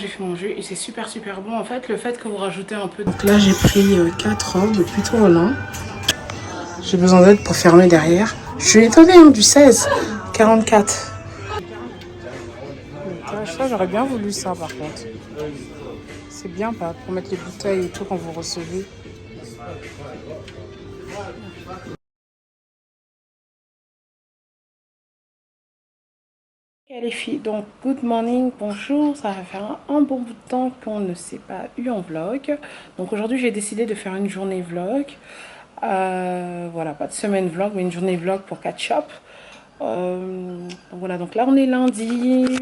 J'ai fait mon jus et c'est super bon. En fait, le fait que vous rajoutez un peu... Donc là, j'ai pris 4 robes, plutôt en lin. J'ai besoin d'aide pour fermer derrière. Je suis étonnée hein, du 16, 44. Ça, j'aurais bien voulu ça par contre. C'est bien pas pour mettre les bouteilles et tout quand vous recevez. Et les filles, donc good morning, bonjour, ça va faire un bon bout de temps qu'on ne s'est pas eu en vlog. Donc aujourd'hui j'ai décidé de faire une journée vlog. Voilà, pas de semaine vlog, mais une journée vlog pour catch up. Donc voilà, donc là on est lundi.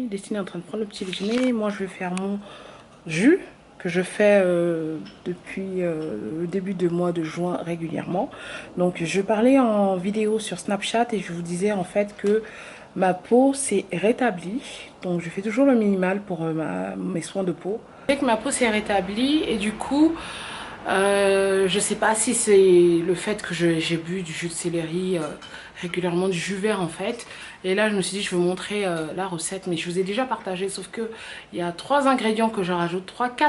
Destiny est en train de prendre le petit déjeuner. Moi je vais faire mon jus que je fais depuis le début du mois de juin régulièrement. Donc je parlais en vidéo sur Snapchat et je vous disais en fait que ma peau s'est rétablie. Donc je fais toujours le minimal pour mes soins de peau. Je sais que ma peau s'est rétablie et du coup je sais pas si c'est le fait que j'ai bu du jus de céleri régulièrement, du jus vert en fait. Et là je me suis dit je vais vous montrer la recette, mais je vous ai déjà partagé, sauf que il y a 3 ingrédients que je rajoute, 5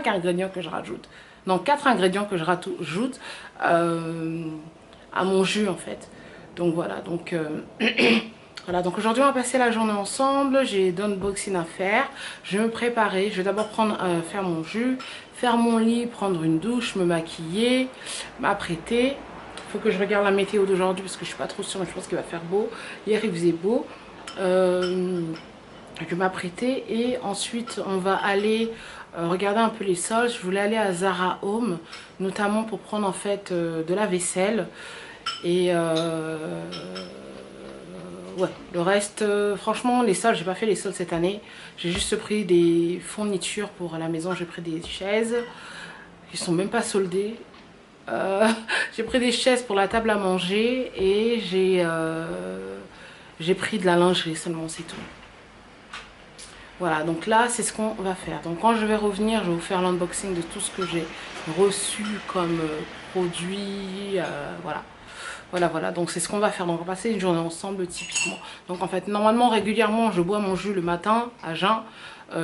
ingrédients que je rajoute. Non, 4 ingrédients que je rajoute à mon jus en fait. Donc voilà, donc voilà, donc aujourd'hui on va passer la journée ensemble. J'ai d'unboxing à faire. Je vais me préparer. Je vais d'abord faire mon jus, faire mon lit, prendre une douche, me maquiller, m'apprêter. Il faut que je regarde la météo d'aujourd'hui parce que je suis pas trop sûre, mais je pense qu'il va faire beau. Hier il faisait beau. Je vais m'apprêter et ensuite on va aller regarder un peu les soldes. Je voulais aller à Zara Home, notamment pour prendre en fait de la vaisselle. Et ouais, le reste, franchement, les soldes, j'ai pas fait les soldes cette année. J'ai juste pris des fournitures pour la maison. J'ai pris des chaises, ils sont même pas soldées. J'ai pris des chaises pour la table à manger et j'ai pris de la lingerie seulement, c'est tout. Voilà, donc là, c'est ce qu'on va faire. Donc quand je vais revenir, je vais vous faire l'unboxing de tout ce que j'ai reçu comme produit, voilà. Voilà, donc c'est ce qu'on va faire. Donc on va passer une journée ensemble typiquement. Donc en fait, normalement, régulièrement, je bois mon jus le matin à jeun.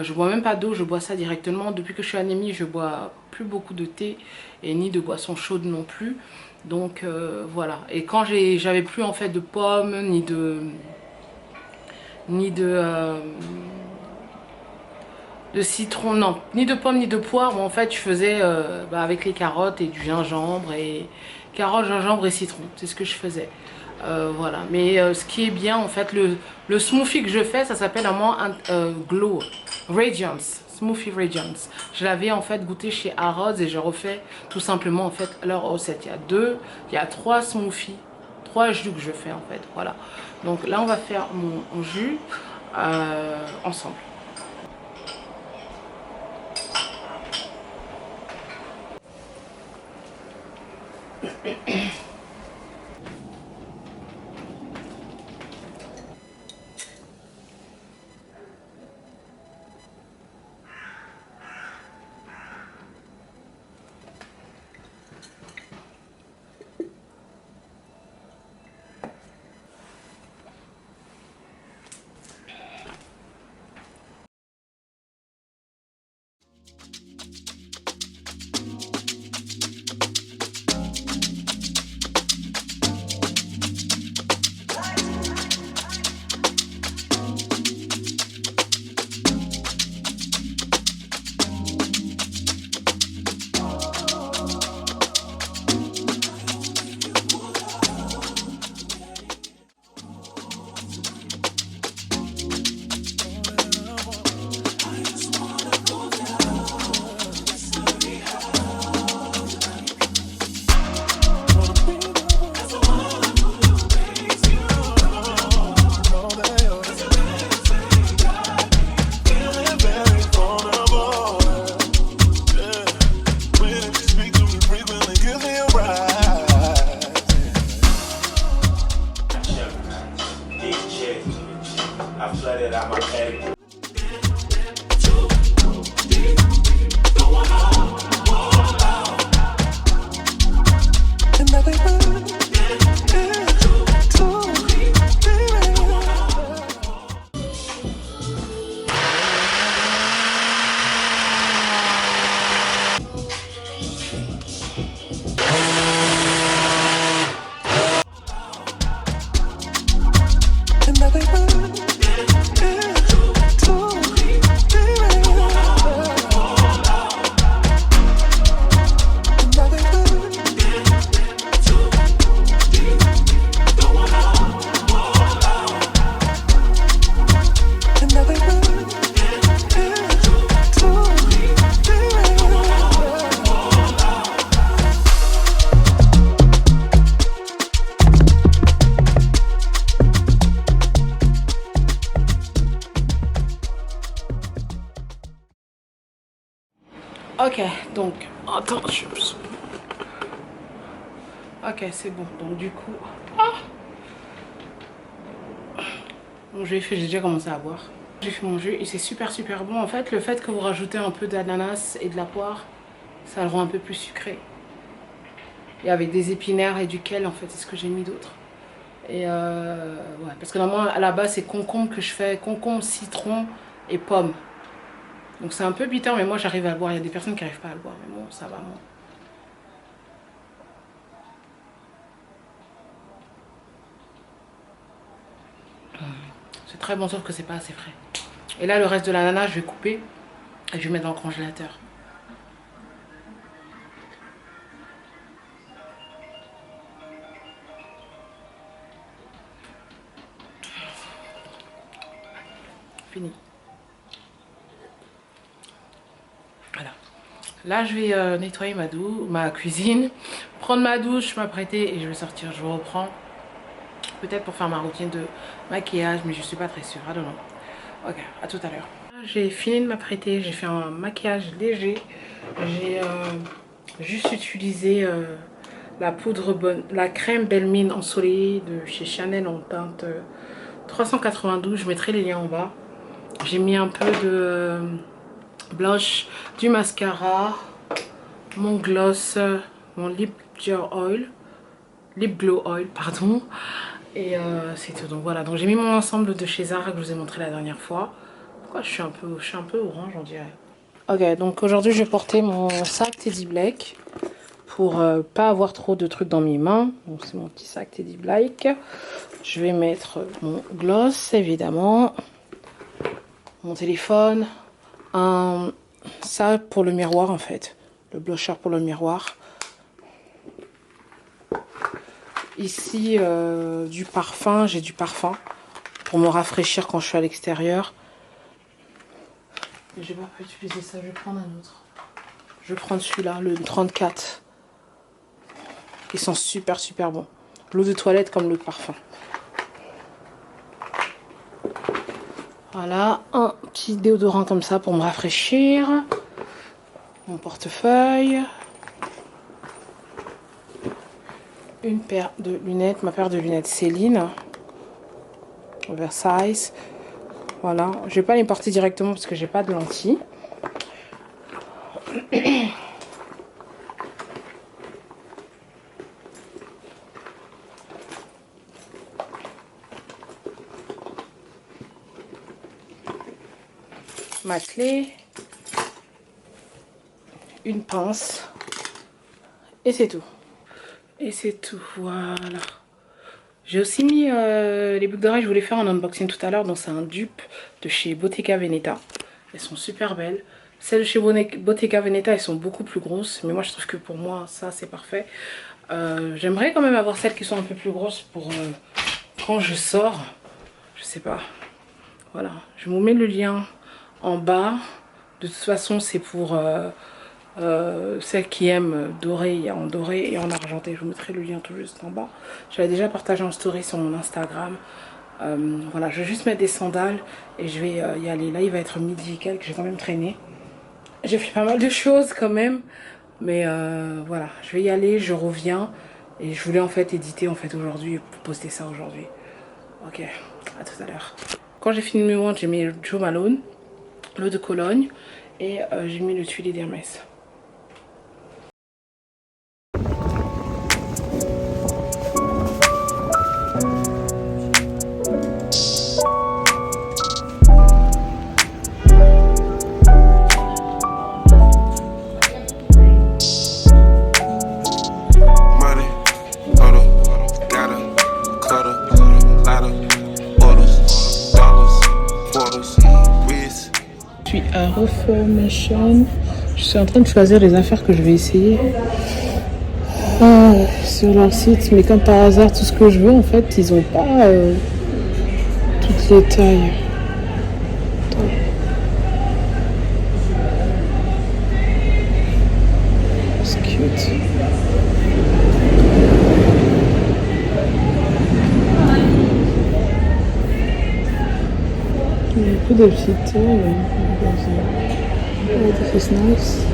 Je bois même pas d'eau, je bois ça directement. Depuis que je suis anémie, je bois plus beaucoup de thé et ni de boissons chaudes non plus. Donc voilà. Et quand j'avais plus en fait de pommes, ni de citron, non, ni de pommes ni de poire. En fait, je faisais avec les carottes et du gingembre et carottes, gingembre et citron. C'est ce que je faisais. Voilà. Mais ce qui est bien, en fait, le smoothie que je fais, ça s'appelle à moi Glow Radiance. Smoothie Radiance. Je l'avais en fait goûté chez Harrods et je refais tout simplement en fait leur recette. Il y a 3 smoothies, 3 jus que je fais en fait. Voilà. Donc là, on va faire mon jus ensemble. Ok, donc, attends, ok, c'est bon. Donc du coup, bon, j'ai déjà commencé à boire. J'ai fait mon jus et c'est super bon. En fait, le fait que vous rajoutez un peu d'ananas et de la poire, ça le rend un peu plus sucré. Et avec des épinards et du kale, en fait, c'est ce que j'ai mis d'autre. Et ouais, parce que normalement, à la base, c'est concombre que je fais, concombre, citron et pomme. Donc c'est un peu bitter, mais moi j'arrive à le boire. Il y a des personnes qui n'arrivent pas à le boire, mais bon, ça va, moi. C'est très bon, sauf que c'est pas assez frais. Et là, le reste de l'ananas, je vais couper et je vais mettre dans le congélateur. Fini. Voilà. Là, je vais nettoyer ma cuisine, prendre ma douche, m'apprêter et je vais sortir. Je reprends. Peut-être pour faire ma routine de maquillage, mais je suis pas très sûre. I don't know. Ok, à tout à l'heure. J'ai fini de m'apprêter, j'ai fait un maquillage léger. J'ai juste utilisé la crème Belle Mine ensoleillée de chez Chanel en teinte 392. Je mettrai les liens en bas. J'ai mis un peu de blush, du mascara, mon gloss, mon lip glow oil, pardon. Et c'est tout. Donc voilà, donc j'ai mis mon ensemble de chez Zara que je vous ai montré la dernière fois. Pourquoi je suis un peu orange, on dirait. Ok, donc aujourd'hui je vais porter mon sac Teddy Blake pour pas avoir trop de trucs dans mes mains. Donc c'est mon petit sac Teddy Blake. Je vais mettre mon gloss évidemment, mon téléphone, ça pour le miroir en fait, le blusher pour le miroir. Ici du parfum, j'ai du parfum pour me rafraîchir quand je suis à l'extérieur. Je vais pas utiliser ça, je vais prendre un autre. Je vais prendre celui-là, le 34. Qui sent super bon. L'eau de toilette comme le parfum. Voilà, un petit déodorant comme ça pour me rafraîchir. Mon portefeuille. Une paire de lunettes, ma paire de lunettes Céline. Oversize. Voilà, je vais pas les porter directement parce que j'ai pas de lentilles. Ma clé, une pince et c'est tout. Et c'est tout, voilà. J'ai aussi mis les boucles d'oreilles, je voulais faire un unboxing tout à l'heure, donc c'est un dupe de chez Bottega Veneta. Elles sont super belles. Celles de chez Bottega Veneta, elles sont beaucoup plus grosses, mais moi je trouve que pour moi ça c'est parfait. J'aimerais quand même avoir celles qui sont un peu plus grosses pour quand je sors, je sais pas. Voilà, je vous mets le lien en bas. De toute façon c'est pour celles qui aiment doré, en doré et en argenté. Je vous mettrai le lien tout juste en bas. Je l'ai déjà partagé en story sur mon Instagram. Voilà, je vais juste mettre des sandales et je vais y aller. Là il va être midi et quelques, j'ai quand même traîné. J'ai fait pas mal de choses quand même. Mais voilà, je vais y aller, je reviens. Et je voulais en fait éditer en fait aujourd'hui, poster ça aujourd'hui. Ok, à tout à l'heure. Quand j'ai fini le monde, j'ai mis Jo Malone, l'eau de Cologne et j'ai mis le tuile d'Hermès. Je suis à Reformation. Je suis en train de choisir les affaires que je vais essayer sur leur site, mais comme par hasard, tout ce que je veux en fait, ils ont pas toutes les tailles. C'est cute. Il y a beaucoup de petites tailles. Oh, this is nice.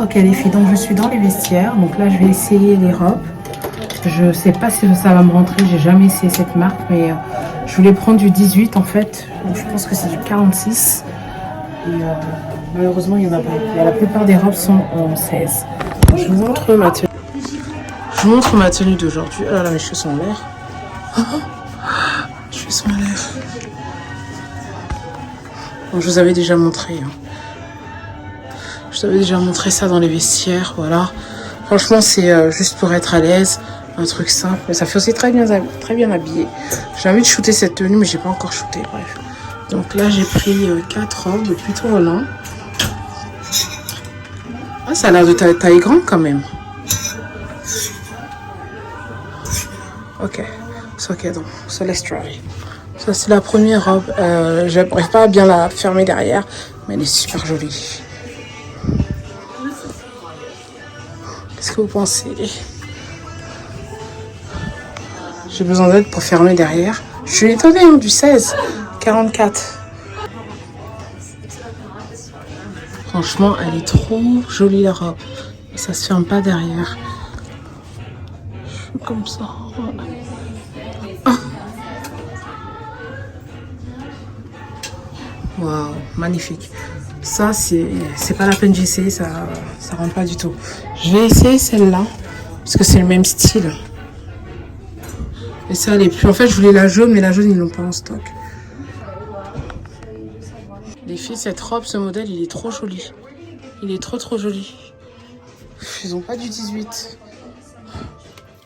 Ok les filles, donc je suis dans les vestiaires. Donc là je vais essayer les robes. Je sais pas si ça va me rentrer, j'ai jamais essayé cette marque, mais je voulais prendre du 18 en fait. Donc je pense que c'est du 46. Et malheureusement il y en a pas. La plupart des robes sont en 16. Je vous montre ma tenue. Je vous montre ma tenue d'aujourd'hui. Oh là là, mes cheveux sont en l'air. Mes cheveux sont en l'air. Bon, je vous avais déjà montré. Hein. Je vous avais déjà montré ça dans les vestiaires, voilà. Franchement, c'est juste pour être à l'aise, un truc simple. Mais ça fait aussi très bien habillé. J'ai envie de shooter cette tenue, mais j'ai pas encore shooté, bref. Donc là, j'ai pris 4 robes, plutôt longs. Ah, ça a l'air de taille grande quand même. Ok, c'est ok, donc, so let's try. Ça, c'est la première robe. J'arrive pas à bien la fermer derrière, mais elle est super jolie. Qu'est-ce que vous pensez? J'ai besoin d'aide pour fermer derrière. Je suis étonnée, hein, du 16, 44. Franchement, elle est trop jolie la robe. Et ça se ferme pas derrière. Je suis comme ça. Voilà. Ah. Waouh, magnifique. Ça, c'est pas la peine d'essayer, ça rentre pas du tout. Je vais essayer celle-là, parce que c'est le même style. Et ça, elle est plus... En fait, je voulais la jaune, mais la jaune, ils l'ont pas en stock. Les filles, cette robe, ce modèle, il est trop joli. Il est trop joli. Ils ont pas du 18.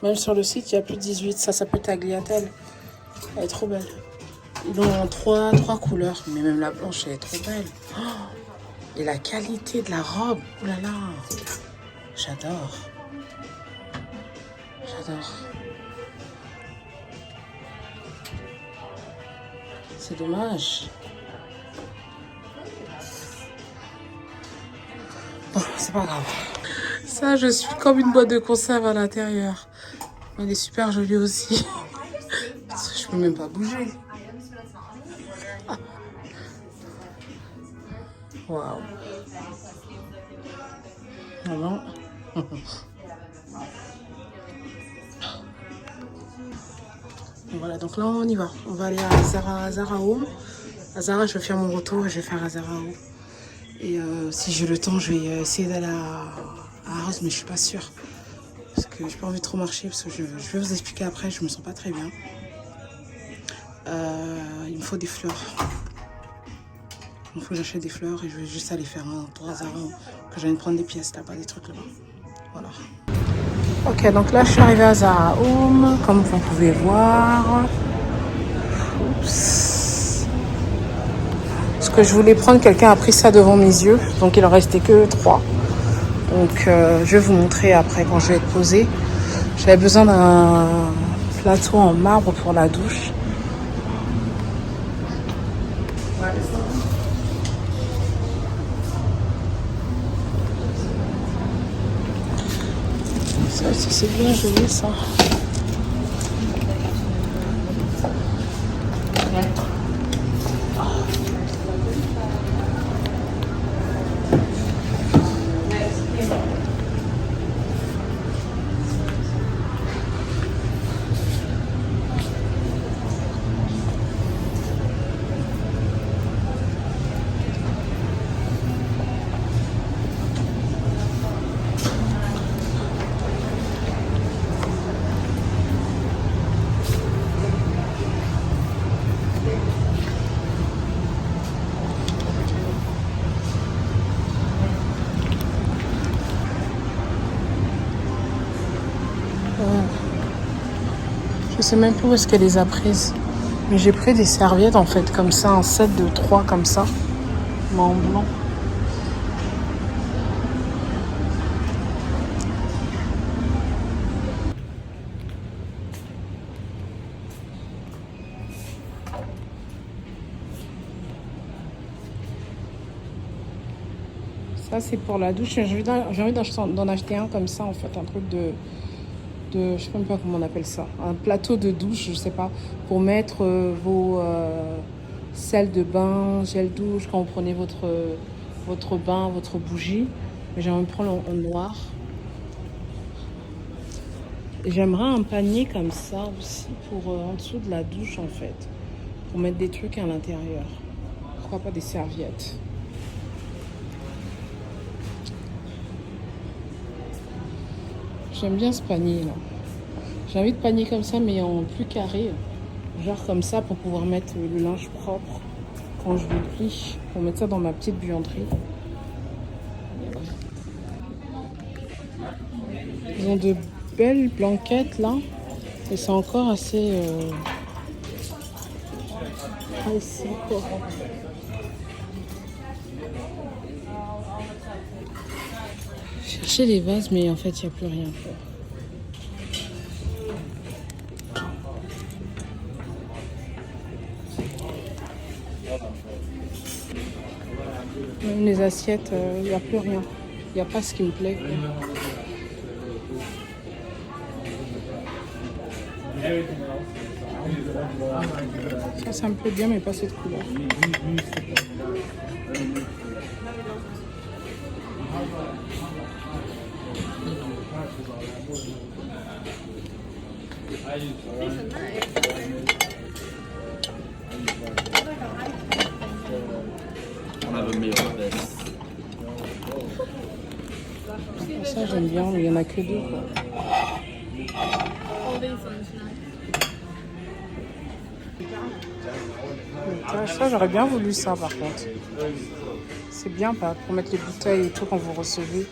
Même sur le site, il n'y a plus de 18. Ça peut tagliatelle. Elle est trop belle. Ils ont en trois couleurs. Mais même la blanche, elle est trop belle. Oh, et la qualité de la robe. Oh là là. J'adore. J'adore. C'est dommage. Bon, c'est pas grave. Ça, je suis comme une boîte de conserve à l'intérieur. Elle est super jolie aussi. Je peux même pas bouger. Ah. Waouh. Vraiment. Voilà, donc là on y va. On va aller à Zara Home. À Zara, je vais faire mon retour et je vais faire à Zara Home. Et si j'ai le temps, je vais essayer d'aller à Arras, mais je suis pas sûre. Parce que j'ai pas envie de trop marcher, parce que je vais vous expliquer après, je me sens pas très bien. Il me faut des fleurs. Il faut que j'achète des fleurs et je vais juste aller faire un tour à Zara, que j'aille prendre des pièces là-bas, des trucs là-bas. Voilà. Ok, donc là je suis arrivée à Zara Home, comme vous pouvez voir. Oups. Ce que je voulais prendre, quelqu'un a pris ça devant mes yeux, donc il en restait que 3. Donc je vais vous montrer après quand je vais être posée. J'avais besoin d'un plateau en marbre pour la douche. Ça, c'est bien joli ça. Je sais même plus où est-ce qu'elle les a prises. Mais j'ai pris des serviettes en fait, comme ça, un set de 3 comme ça, mais en blanc. Ça c'est pour la douche. J'ai envie d'en acheter un comme ça en fait, un truc de de, je sais même pas comment on appelle ça, un plateau de douche, je sais pas, pour mettre vos sels de bain, gel douche, quand vous prenez votre bain, votre bougie. Mais j'aimerais me prendre en noir. Et j'aimerais un panier comme ça aussi pour en dessous de la douche en fait, pour mettre des trucs à l'intérieur. Pourquoi pas des serviettes? J'aime bien ce panier là. J'ai envie de panier comme ça mais en plus carré. Genre comme ça pour pouvoir mettre le linge propre quand je le plie. Pour mettre ça dans ma petite buanderie. Ils ont de belles blanquettes là. Et c'est encore assez... assez quoi. Chercher les vases mais en fait il n'y a plus rien. Même les assiettes, il n'y a plus rien. Il n'y a pas ce qui me plaît. Quoi. Ça me plaît bien, mais pas cette couleur. Ça j'aime bien, mais il n'y en a que deux. Quoi. Ça j'aurais bien voulu ça par contre. C'est bien pas pour mettre les bouteilles et tout quand vous recevez.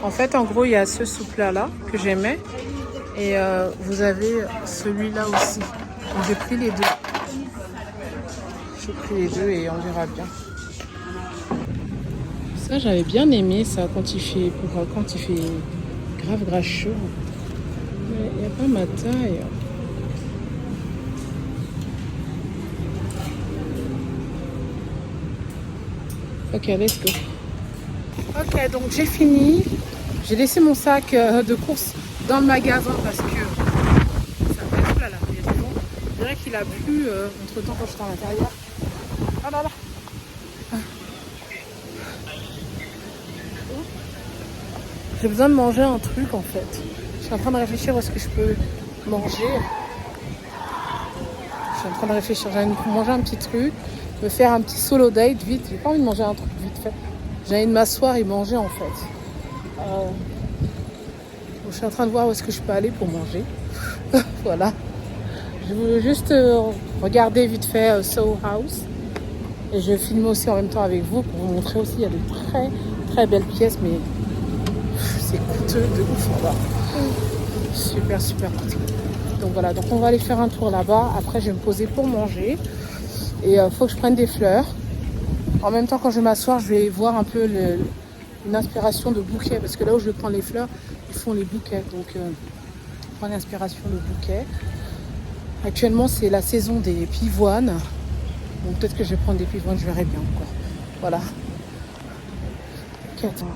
En fait en gros il y a ce soupe-là que j'aimais. Et vous avez celui-là aussi. Donc j'ai pris les deux. J'ai pris les deux et on verra bien. Ça j'avais bien aimé ça quand il fait grave chaud. Mais il n'y a pas ma taille. Ok, let's go. Ok, donc j'ai fini. J'ai laissé mon sac de course dans le magasin parce que ça fait là, il y a du vent. Je dirais qu'il a plu entre temps quand j'étais à l'intérieur. Ah là là. J'ai besoin de manger un truc en fait. Je suis en train de réfléchir où est-ce que je peux manger. Je suis en train de réfléchir. J'ai envie de manger un petit truc, me faire un petit solo date vite. J'ai pas envie de manger un truc vite fait. J'ai envie de m'asseoir et manger en fait. Je suis en train de voir où est-ce que je peux aller pour manger. Voilà. Je veux juste regarder vite fait Soho House. Et je vais filmer aussi en même temps avec vous pour vous montrer aussi. Il y a de très très belles pièces, mais c'est coûteux de ouf là-bas. Super super coûteux. Donc voilà, donc on va aller faire un tour là-bas. Après je vais me poser pour manger. Et il faut que je prenne des fleurs. En même temps quand je vais m'asseoir, je vais voir un peu une inspiration de bouquet. Parce que là où je vais prendre les fleurs, ils font les bouquets. Donc prendre l'inspiration de bouquet. Actuellement c'est la saison des pivoines. Donc peut-être que je vais prendre des pivoines, je verrai bien quoi. Voilà. Okay, attends.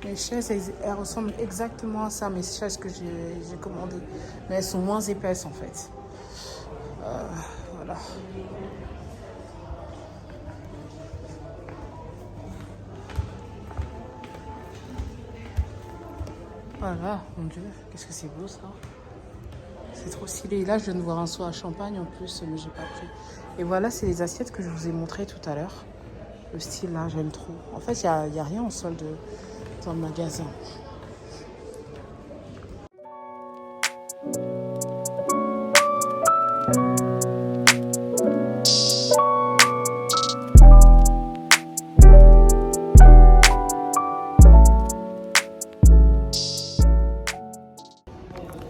Les chaises, elles ressemblent exactement à ça, mes chaises que j'ai commandées. Mais elles sont moins épaisses en fait. Voilà. Voilà, mon Dieu, qu'est-ce que c'est beau ça. C'est trop stylé. Et là, je viens de voir un seau à champagne en plus, mais j'ai pas pris. Et voilà, c'est les assiettes que je vous ai montrées tout à l'heure. Le style là, j'aime trop. En fait, il n'y a rien en solde dans le magasin.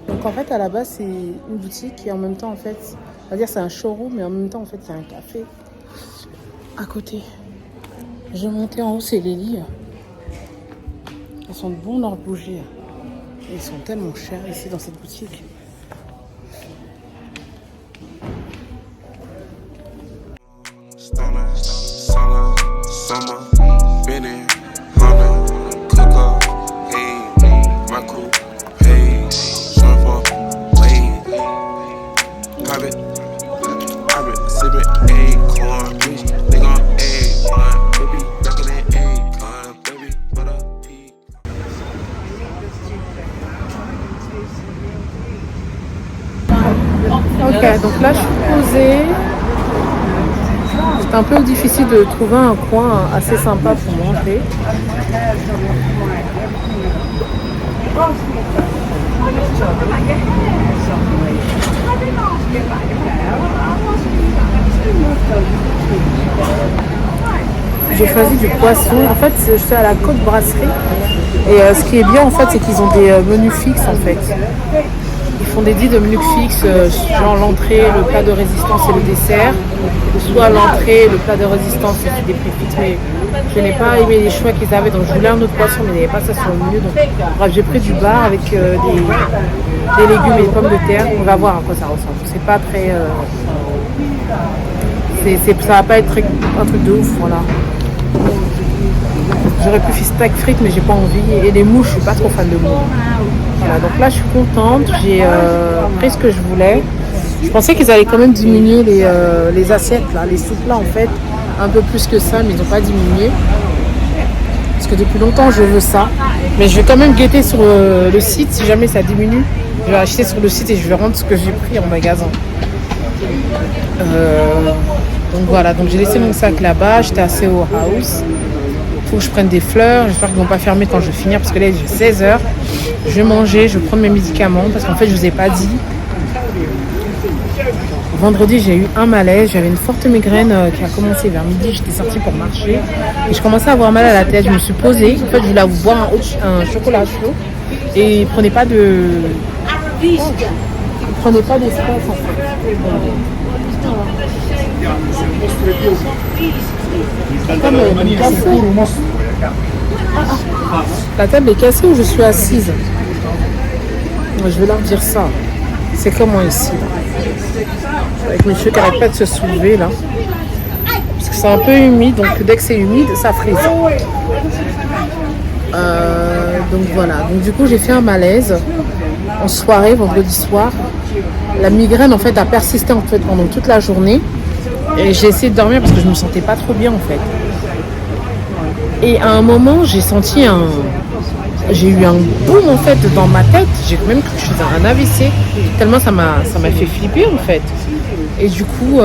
Donc en fait, à la base, c'est une boutique et en même temps, en fait, on va dire c'est un showroom, mais en même temps, en fait, il y a un café à côté. Je vais monter en haut, c'est les lits. Elles sont de bons leurs bougies. Ils sont tellement chers ici dans cette boutique. sipping acorn, bitch. Nigga on acorn, baby. Darker than acorn, baby. Butter pea. Ok, donc là je suis posée. C'est un peu difficile de trouver un coin assez sympa pour manger. J'ai choisi du poisson. En fait, je suis à la Côte Brasserie. Et ce qui est bien, en fait, c'est qu'ils ont des menus fixes, en fait. Ils font des dits de menus fixes, genre l'entrée, le plat de résistance et le dessert. Soit l'entrée, le plat de résistance et des prix fixes. Mais je n'ai pas aimé les choix qu'ils avaient. Donc je voulais un autre poisson, mais il n'y avait pas ça sur le menu. Donc bref, j'ai pris du bar avec des légumes et des pommes de terre. On va voir à quoi ça ressemble. C'est pas très... ça va pas être un truc de ouf, voilà. J'aurais pu faire steak frites, mais j'ai pas envie. Et les mouches, je suis pas trop fan de mouches. Voilà, donc là je suis contente, j'ai pris ce que je voulais. Je pensais qu'ils allaient quand même diminuer les assiettes, là, les soupes là en fait, un peu plus que ça, mais ils n'ont pas diminué. Parce que depuis longtemps je veux ça. Mais je vais quand même guetter sur le site, si jamais ça diminue. Je vais acheter sur le site et je vais rendre ce que j'ai pris en magasin. Donc voilà, donc j'ai laissé mon sac là-bas, j'étais à CO House. Faut que je prenne des fleurs, j'espère qu'ils vont pas fermer quand je vais finir parce que là il est 16h. Je vais manger, je vais prendre mes médicaments parce qu'en fait je vous ai pas dit. Vendredi j'ai eu un malaise, j'avais une forte migraine qui a commencé vers midi, j'étais sortie pour marcher et je commençais à avoir mal à la tête, je me suis posée, en fait je voulais boire un chocolat chaud et prenez pas d'espace en fait. La table est cassée ou je suis assise? Je vais leur dire ça. C'est comment ici là. Avec mes cheveux qui n'arrêtent pas de se soulever là. Parce que c'est un peu humide, donc dès que c'est humide, ça frise. Donc voilà. Donc du coup j'ai fait un malaise en soirée, vendredi soir. La migraine en fait a persisté en fait pendant toute la journée. Et j'ai essayé de dormir parce que je me sentais pas trop bien en fait. Et à un moment j'ai senti j'ai eu un boom en fait dans ma tête. J'ai même cru que je faisais un AVC. Tellement ça m'a fait flipper en fait. Et du coup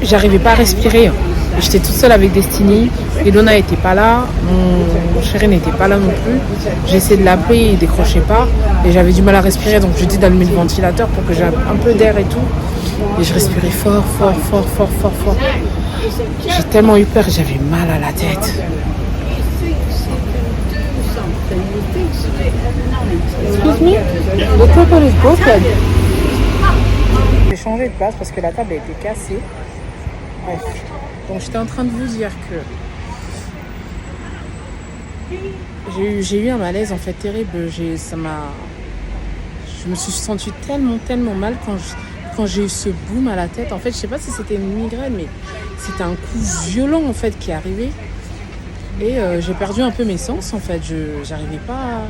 j'arrivais pas à respirer. J'étais toute seule avec Destiny. Ilona n'était pas là. Mon chéri n'était pas là non plus. J'ai essayé de l'appeler, il décrochait pas. Et j'avais du mal à respirer. Donc je dis d'allumer le ventilateur pour que j'ai un peu d'air et tout. Et je respirais fort. J'ai tellement eu peur et j'avais mal à la tête. Excuse me, the table is broken. J'ai changé de place parce que la table a été cassée. Bref. Donc j'étais en train de vous dire que j'ai eu un malaise en fait terrible. Je me suis sentie tellement mal quand j'ai eu ce boom à la tête. En fait, je sais pas si c'était une migraine, mais c'était un coup violent en fait qui est arrivé. Et j'ai perdu un peu mes sens en fait. J'arrivais pas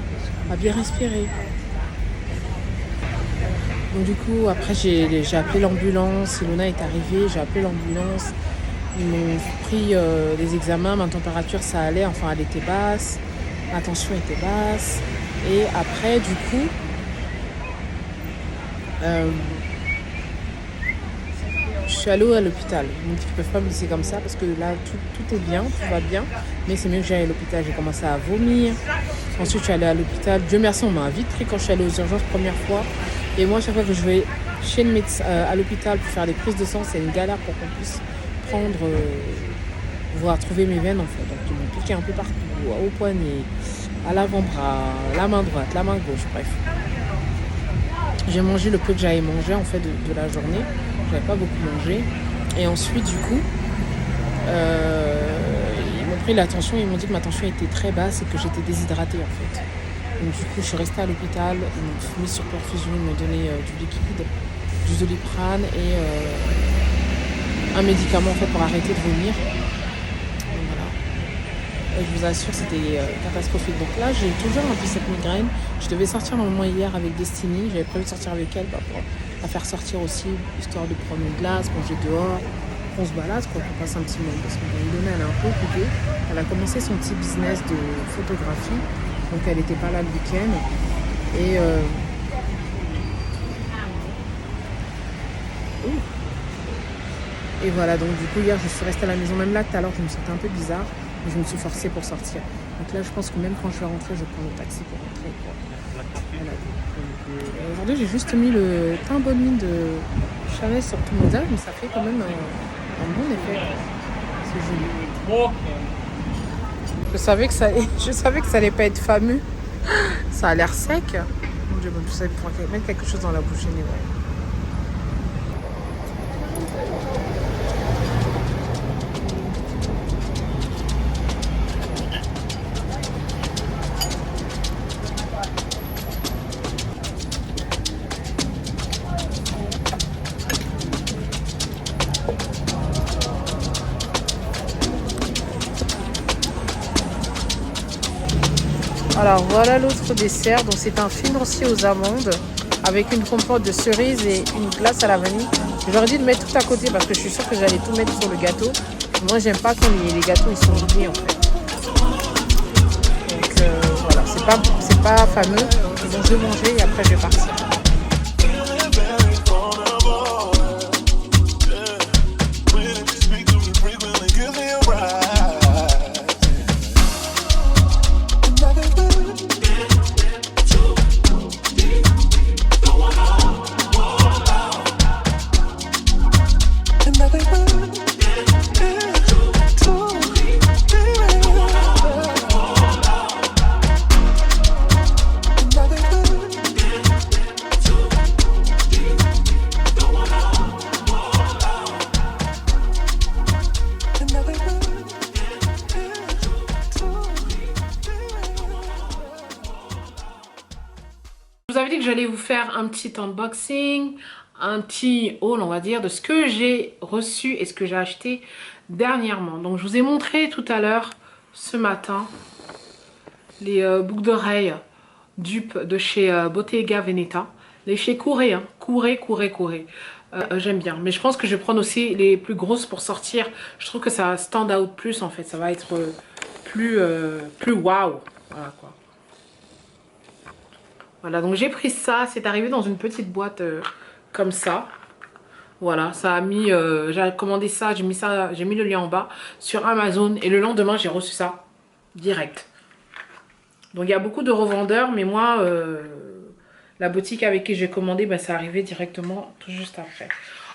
à bien respirer. Donc du coup, après j'ai appelé l'ambulance. Ilona est arrivée, j'ai appelé l'ambulance. Ils m'ont pris des examens, ma température ça allait, enfin elle était basse, ma tension était basse. Et après du coup, je suis allée à l'hôpital. Ils m'ont dit qu'ils ne peuvent pas me laisser comme ça parce que là tout est bien, tout va bien. Mais c'est mieux que j'aille à l'hôpital. J'ai commencé à vomir. Ensuite je suis allée à l'hôpital. Dieu merci, on m'a vite pris quand je suis allée aux urgences première fois. Et moi chaque fois que je vais chez le médecin à l'hôpital pour faire des prises de sang, c'est une galère pour qu'on puisse pouvoir trouver mes veines en fait. Donc ils m'ont piqué un peu partout, au poignet, à l'avant-bras, la main droite, la main gauche, bref. J'ai mangé le peu que j'avais mangé en fait de la journée. J'avais pas beaucoup mangé. Et ensuite du coup ils m'ont pris la tension, ils m'ont dit que ma tension était très basse et que j'étais déshydratée en fait. Donc du coup je suis restée à l'hôpital, ils m'ont mis sur perfusion, ils m'ont donné du liquide, du Doliprane et un médicament en fait pour arrêter de vomir. Et voilà. Et je vous assure c'était catastrophique. Donc là j'ai toujours un peu cette migraine. Je devais sortir normalement hier avec Destiny, j'avais prévu de sortir avec elle pour à faire sortir aussi, histoire de prendre une glace, manger dehors, qu'on se balade, quoi, qu'on passe un petit moment. Parce que Donna, elle est un peu occupée. Elle a commencé son petit business de photographie, donc elle n'était pas là le week-end. Et et voilà, donc du coup hier je suis restée à la maison, même là tout à l'heure je me sentais un peu bizarre, mais je me suis forcée pour sortir. Donc là je pense que même quand je vais rentrer, je prends le taxi pour rentrer, quoi. Voilà. Aujourd'hui j'ai juste mis le teint bonne mine de Chanel sur tout mon visage, mais ça fait quand même un bon effet. C'est joli. Je savais que ça allait pas être fameux. Ça a l'air sec. Mon Dieu, je savais pouvoir mettre quelque chose dans la bouche anyway. Alors voilà l'autre dessert, donc c'est un financier aux amandes avec une compote de cerise et une glace à la vanille. J'aurais dit de mettre tout à côté parce que je suis sûre que j'allais tout mettre sur le gâteau. Moi j'aime pas quand les gâteaux ils sont liés en fait. Donc voilà, c'est pas fameux. Donc je vais manger et après je vais partir. Je vous avais dit que j'allais vous faire un petit unboxing, un petit haul on va dire de ce que j'ai reçu et ce que j'ai acheté dernièrement. Donc je vous ai montré tout à l'heure ce matin les boucles d'oreilles dupes de chez Bottega Veneta. Les chez Couré, hein. Couré. J'aime bien, mais je pense que je vais prendre aussi les plus grosses pour sortir. Je trouve que ça stand out plus en fait, ça va être plus waouh. Voilà quoi. Voilà, donc j'ai pris ça, c'est arrivé dans une petite boîte comme ça. Voilà, ça a mis, j'ai commandé ça, j'ai mis le lien en bas sur Amazon et le lendemain j'ai reçu ça direct. Donc il y a beaucoup de revendeurs, mais moi, la boutique avec qui j'ai commandé, ben, ça arrivait directement tout juste après.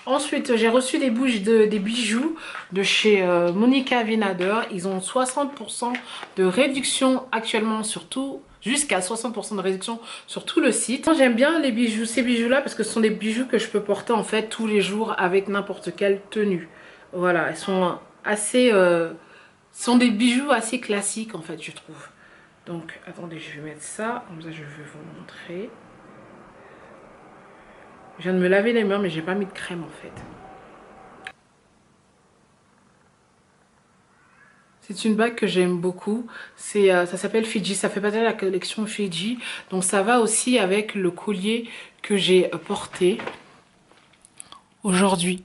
Ensuite, j'ai reçu des bijoux de chez Monica Vinader. Ils ont 60% de réduction actuellement sur tout, jusqu'à 60% de réduction sur tout le site. J'aime bien les bijoux, ces bijoux-là, parce que ce sont des bijoux que je peux porter en fait tous les jours avec n'importe quelle tenue. Voilà, ils sont assez, sont des bijoux assez classiques en fait, je trouve. Donc, attendez, je vais mettre ça, comme ça je vais vous montrer. Je viens de me laver les mains, mais j'ai pas mis de crème en fait. C'est une bague que j'aime beaucoup. Ça s'appelle Fiji. Ça fait partie de la collection Fiji. Donc ça va aussi avec le collier que j'ai porté aujourd'hui.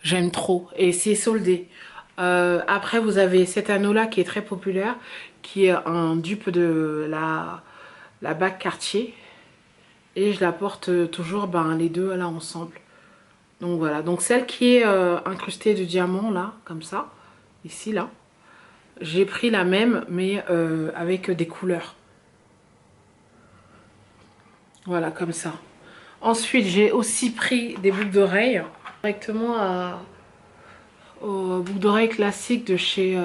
J'aime trop. Et c'est soldé. Après, vous avez cet anneau-là qui est très populaire, qui est un dupe de la bague Cartier. Et je la porte toujours les deux là ensemble. Donc voilà, donc celle qui est incrustée de diamants là, comme ça, ici là. J'ai pris la même mais avec des couleurs. Voilà, comme ça. Ensuite, j'ai aussi pris des boucles d'oreilles directement aux boucles d'oreilles classiques de chez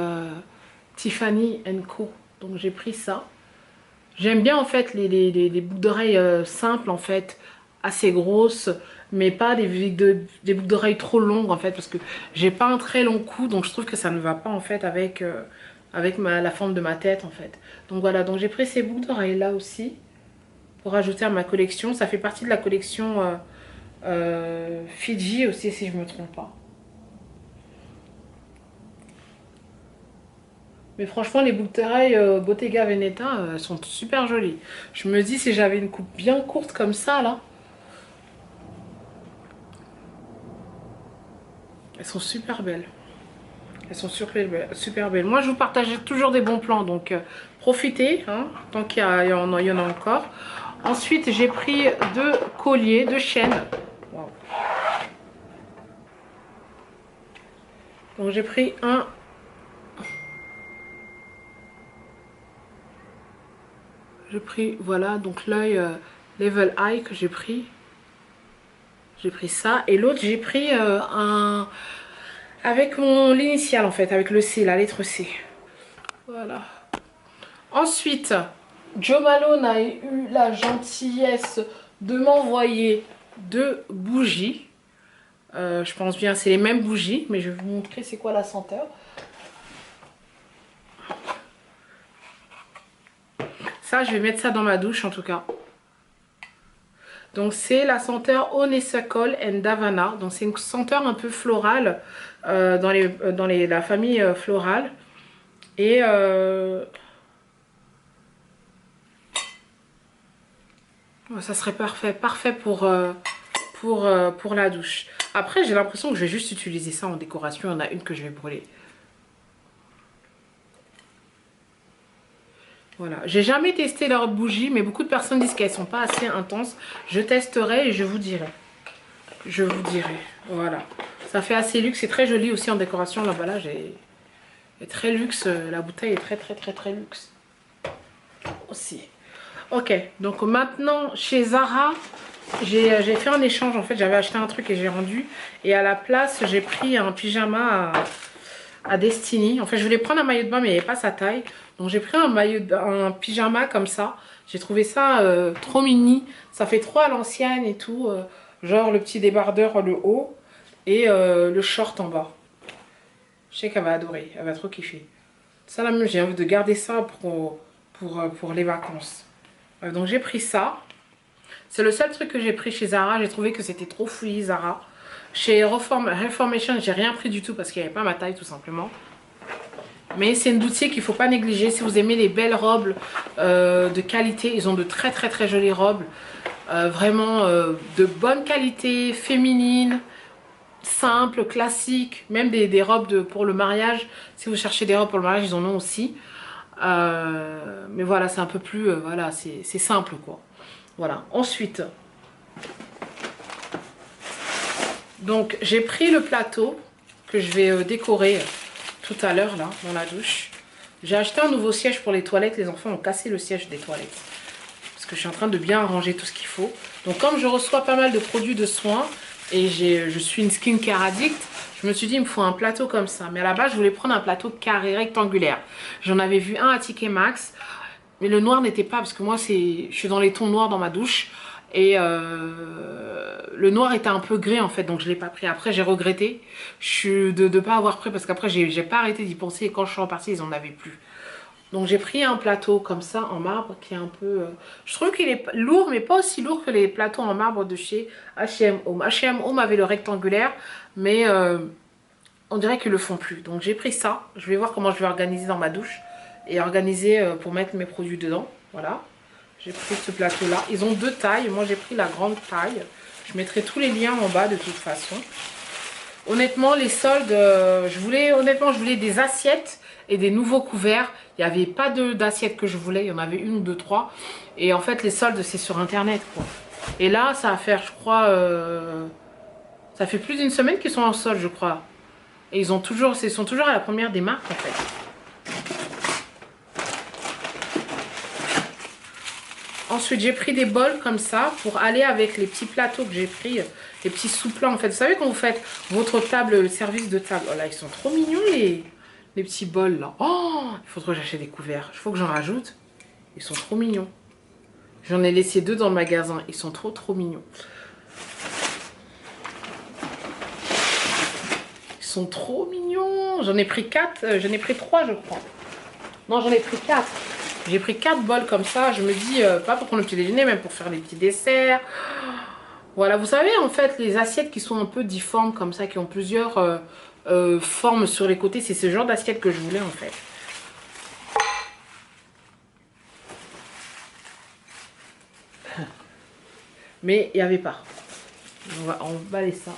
Tiffany & Co. Donc j'ai pris ça. J'aime bien en fait les boucles d'oreilles simples en fait, assez grosses, mais pas des boucles d'oreilles trop longues en fait, parce que j'ai pas un très long cou, donc je trouve que ça ne va pas en fait avec, la forme de ma tête en fait. Donc voilà, donc j'ai pris ces boucles d'oreilles là aussi, pour ajouter à ma collection. Ça fait partie de la collection Fiji aussi si je me trompe pas. Mais franchement, les boucles d'oreilles Bottega Veneta sont super jolies. Je me dis, si j'avais une coupe bien courte comme ça, là, Elles sont super belles. Elles sont super belles. Super belles. Moi, je vous partage toujours des bons plans. Donc, profitez. Hein, tant qu'il y en a encore. Ensuite, j'ai pris 2 colliers, 2 chaînes. Wow. Donc, j'ai pris un. J'ai pris, voilà, donc l'œil Level Eye que j'ai pris. J'ai pris ça. Et l'autre, j'ai pris un... avec l'initiale en fait, avec le C, la lettre C. Voilà. Ensuite, Joe Malone a eu la gentillesse de m'envoyer 2 bougies. Je pense bien, c'est les mêmes bougies, mais je vais vous montrer c'est quoi la senteur. Ça, je vais mettre ça dans ma douche en tout cas. Donc c'est la senteur Honeysuckle and Davana. Donc c'est une senteur un peu florale dans la famille florale. Et ça serait parfait pour la douche. Après j'ai l'impression que je vais juste utiliser ça en décoration. Il y en a une que je vais brûler. Voilà, j'ai jamais testé leurs bougies, mais beaucoup de personnes disent qu'elles sont pas assez intenses. Je testerai et je vous dirai. Je vous dirai, voilà. Ça fait assez luxe, c'est très joli aussi en décoration. L'emballage est très luxe, la bouteille est très luxe. Aussi. Ok, donc maintenant chez Zara, j'ai fait un échange en fait. J'avais acheté un truc et j'ai rendu. Et à la place, j'ai pris un pyjama à Destiny. En fait, je voulais prendre un maillot de bain, mais il n'y avait pas sa taille. Donc, j'ai pris un pyjama comme ça. J'ai trouvé ça trop mini. Ça fait trop à l'ancienne et tout. Genre le petit débardeur, le haut. Et le short en bas. Je sais qu'elle va adorer. Elle va trop kiffer. Ça, là même, j'ai envie de garder ça pour les vacances. Donc, j'ai pris ça. C'est le seul truc que j'ai pris chez Zara. J'ai trouvé que c'était trop fouillis, Zara. Chez Reformation, j'ai rien pris du tout parce qu'il n'y avait pas ma taille tout simplement. Mais c'est une boutique qu'il ne faut pas négliger. Si vous aimez les belles robes de qualité, ils ont de très jolies robes. Vraiment de bonne qualité, féminines, simples, classiques. Même des robes pour le mariage. Si vous cherchez des robes pour le mariage, ils en ont aussi. Mais voilà, c'est un peu plus... voilà, c'est simple quoi. Voilà. Ensuite... Donc j'ai pris le plateau que je vais décorer tout à l'heure là dans la douche. J'ai acheté un nouveau siège pour les toilettes. Les enfants ont cassé le siège des toilettes. Parce que je suis en train de bien arranger tout ce qu'il faut. Donc comme je reçois pas mal de produits de soins et je suis une skincare addict, je me suis dit il me faut un plateau comme ça. Mais à la base je voulais prendre un plateau carré rectangulaire. J'en avais vu un à TK Maxx. Mais le noir n'était pas parce que moi je suis dans les tons noirs dans ma douche. Et le noir était un peu gris en fait, donc je ne l'ai pas pris. Après j'ai regretté de ne pas avoir pris parce qu'après j'ai pas arrêté d'y penser et quand je suis repartie ils en avaient plus. Donc j'ai pris un plateau comme ça en marbre qui est un peu... je trouve qu'il est lourd mais pas aussi lourd que les plateaux en marbre de chez H&M Home. H&M Home avait le rectangulaire mais on dirait qu'ils le font plus. Donc j'ai pris ça, je vais voir comment je vais organiser dans ma douche et organiser pour mettre mes produits dedans, voilà. J'ai pris ce plateau là, ils ont 2 tailles, moi j'ai pris la grande taille. Je mettrai tous les liens en bas de toute façon. Honnêtement les soldes, je voulais des assiettes et des nouveaux couverts. Il n'y avait pas d'assiettes que je voulais, il y en avait 1 ou 2, 3. Et en fait les soldes c'est sur internet quoi. Et là ça va faire je crois, ça fait plus d'une semaine qu'ils sont en solde je crois. Et ils sont toujours à la première des marques en fait. Ensuite, j'ai pris des bols comme ça pour aller avec les petits plateaux que j'ai pris, les petits sous-plats en fait. Vous savez quand vous faites votre table, le service de table. Oh là, ils sont trop mignons les petits bols là. Oh, il faudrait que j'achète des couverts. Il faut que j'en rajoute. Ils sont trop mignons. J'en ai laissé 2 dans le magasin. Ils sont trop mignons. Ils sont trop mignons. J'en ai pris 4. J'en ai pris 3 je crois. Non, j'en ai pris 4. J'ai pris 4 bols comme ça, je me dis, pas pour prendre le petit déjeuner, même pour faire des petits desserts. Voilà, vous savez, en fait, les assiettes qui sont un peu difformes comme ça, qui ont plusieurs formes sur les côtés, c'est ce genre d'assiette que je voulais, en fait. Mais il n'y avait pas. On va emballer ça.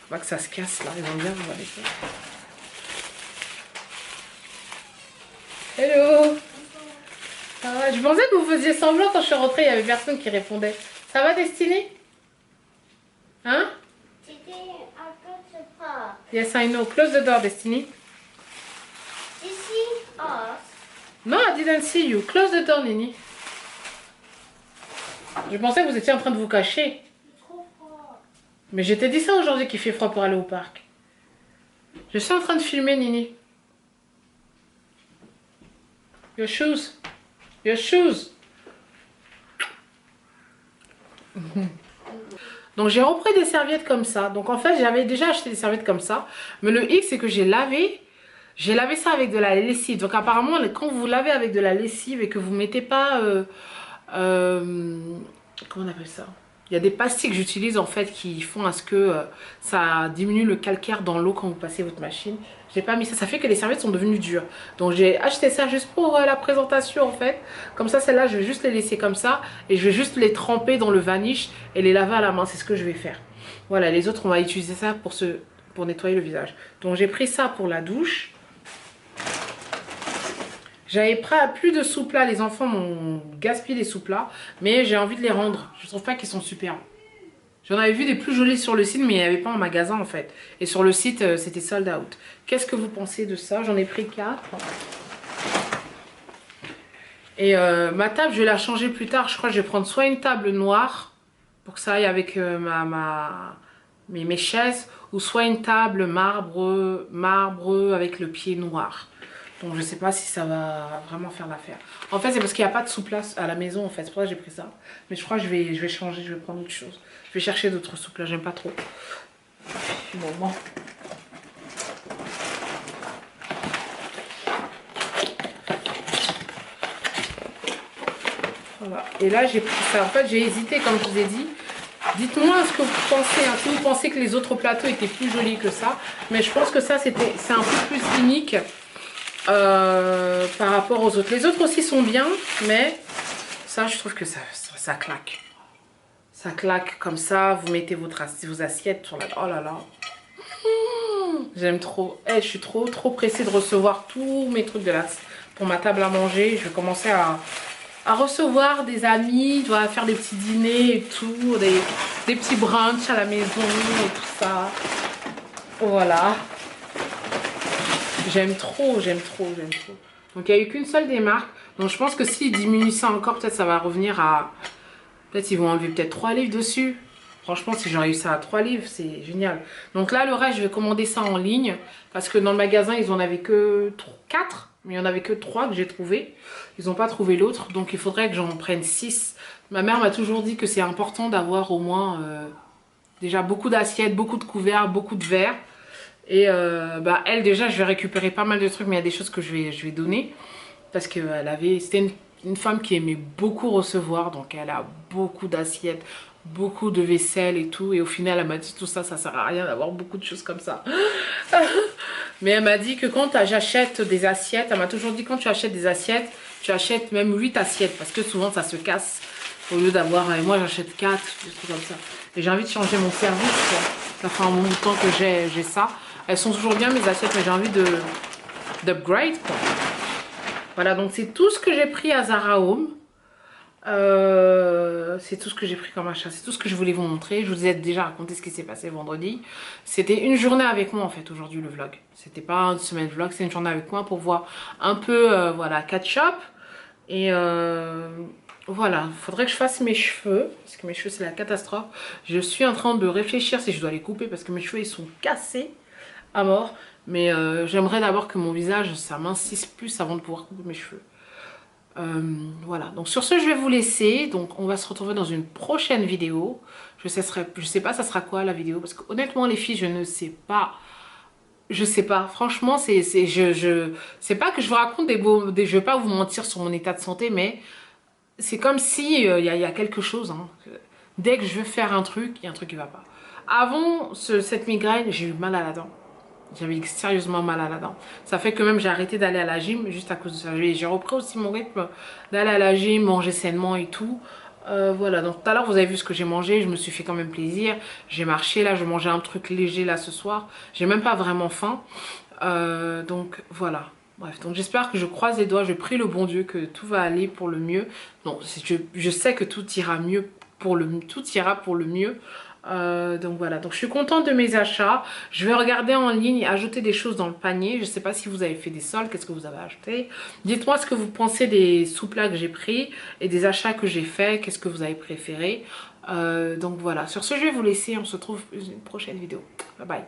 Faut pas que ça se casse là, ils vont bien voir ça. Hello. Ça va? Je pensais que vous faisiez semblant quand je suis rentrée, il y avait personne qui répondait. Ça va, Destinée? Hein? Yes, I know. Close the door, Destiny. You see us? No, I didn't see you. Close the door, Nini. Je pensais que vous étiez en train de vous cacher. Trop froid. Mais je t'ai dit ça aujourd'hui qu'il fait froid pour aller au parc. Je suis en train de filmer, Nini. Your shoes. Your shoes. Donc j'ai repris des serviettes comme ça. Donc en fait j'avais déjà acheté des serviettes comme ça. Mais le hic c'est que j'ai lavé ça avec de la lessive. Donc apparemment quand vous lavez avec de la lessive et que vous mettez pas... comment on appelle ça? Il y a des pastilles que j'utilise en fait qui font à ce que ça diminue le calcaire dans l'eau quand vous passez votre machine. J'ai pas mis ça, ça fait que les serviettes sont devenues dures. Donc j'ai acheté ça juste pour la présentation en fait. Comme ça celles-là je vais juste les laisser comme ça et je vais juste les tremper dans le vanish et les laver à la main. C'est ce que je vais faire. Voilà, les autres on va utiliser ça pour nettoyer le visage. Donc j'ai pris ça pour la douche. J'avais plus de sous-plats, les enfants m'ont gaspillé les sous-plats, mais j'ai envie de les rendre. Je trouve pas qu'ils sont super. J'en avais vu des plus jolis sur le site, mais il n'y avait pas en magasin en fait. Et sur le site, c'était sold out. Qu'est-ce que vous pensez de ça? J'en ai pris 4. Et ma table, je vais la changer plus tard. Je crois que je vais prendre soit une table noire, pour que ça aille avec mes chaises, ou soit une table marbre avec le pied noir. Donc je sais pas si ça va vraiment faire l'affaire. En fait c'est parce qu'il n'y a pas de sous-place à la maison en fait. C'est pour ça que j'ai pris ça. Mais je crois que je vais changer, je vais prendre autre chose. Je vais chercher d'autres sous-plats, j'aime pas trop. Bon. Voilà. Et là j'ai pris ça. En fait j'ai hésité comme je vous ai dit. Dites-moi ce que vous pensez. Hein. Si vous pensez que les autres plateaux étaient plus jolis que ça. Mais je pense que ça c'est un peu plus unique. Par rapport aux autres. Les autres aussi sont bien, mais ça, je trouve que ça claque. Ça claque comme ça. Vous mettez vos assiettes sur la... Oh là là. J'aime trop. Je suis trop pressée de recevoir tous mes trucs pour ma table à manger. Je vais commencer à recevoir des amis. Je dois faire des petits dîners et tout. Des petits brunchs à la maison et tout ça. Voilà. J'aime trop. Donc il n'y a eu qu'une seule des marques. Donc je pense que s'ils diminuent ça encore, peut-être ça va revenir à... Peut-être ils vont enlever peut-être 3 livres dessus. Franchement, si j'aurais eu ça à 3 livres, c'est génial. Donc là, le reste, je vais commander ça en ligne. Parce que dans le magasin, ils en avaient que 4. Mais il n'y en avait que 3 que j'ai trouvé. Ils n'ont pas trouvé l'autre. Donc il faudrait que j'en prenne 6. Ma mère m'a toujours dit que c'est important d'avoir au moins déjà beaucoup d'assiettes, beaucoup de couverts, beaucoup de verres. Et elle déjà je vais récupérer pas mal de trucs, mais il y a des choses que je vais donner. Parce que c'était une femme qui aimait beaucoup recevoir. Donc elle a beaucoup d'assiettes, beaucoup de vaisselle et tout. Et au final elle m'a dit tout ça, ça sert à rien d'avoir beaucoup de choses comme ça. Mais elle m'a dit que quand j'achète des assiettes, elle m'a toujours dit quand tu achètes des assiettes, tu achètes même 8 assiettes. Parce que souvent ça se casse. Au lieu d'avoir, moi j'achète 4, des trucs comme ça. Et j'ai envie de changer mon service, quoi. Ça fait un bon temps que j'ai ça. Elles sont toujours bien mes assiettes, mais j'ai envie d'upgrade, quoi. Voilà, donc c'est tout ce que j'ai pris à Zara Home. C'est tout ce que j'ai pris comme achat. C'est tout ce que je voulais vous montrer. Je vous ai déjà raconté ce qui s'est passé vendredi. C'était une journée avec moi, en fait, aujourd'hui, le vlog. C'était pas une semaine vlog, c'est une journée avec moi pour voir un peu, voilà, catch-up. Et... voilà, il faudrait que je fasse mes cheveux, parce que mes cheveux c'est la catastrophe. Je suis en train de réfléchir si je dois les couper, parce que mes cheveux ils sont cassés à mort. Mais j'aimerais d'abord que mon visage ça mincisse plus avant de pouvoir couper mes cheveux. Voilà, donc sur ce je vais vous laisser. Donc on va se retrouver dans une prochaine vidéo. Je sais pas ça sera quoi la vidéo, parce que honnêtement les filles je ne sais pas. Je sais pas, franchement c'est pas que je vous raconte je vais pas vous mentir sur mon état de santé, mais c'est comme si il y a quelque chose, hein. Dès que je veux faire un truc, il y a un truc qui va pas. Avant cette migraine, j'ai eu mal à la dent. J'avais sérieusement mal à la dent. Ça fait que même j'ai arrêté d'aller à la gym juste à cause de ça. J'ai repris aussi mon rythme d'aller à la gym, manger sainement et tout. Voilà, donc tout à l'heure vous avez vu ce que j'ai mangé, je me suis fait quand même plaisir. J'ai marché là, je mangeais un truc léger là ce soir. J'ai même pas vraiment faim. Donc voilà. Bref, donc j'espère que je croise les doigts, je prie le bon Dieu que tout va aller pour le mieux. Non, je sais que tout ira mieux tout ira pour le mieux. Donc voilà, donc je suis contente de mes achats. Je vais regarder en ligne, ajouter des choses dans le panier. Je ne sais pas si vous avez fait des soldes, qu'est-ce que vous avez acheté. Dites-moi ce que vous pensez des sous-plats que j'ai pris et des achats que j'ai fait. Qu'est-ce que vous avez préféré. Donc voilà, sur ce je vais vous laisser, on se retrouve dans une prochaine vidéo. Bye bye.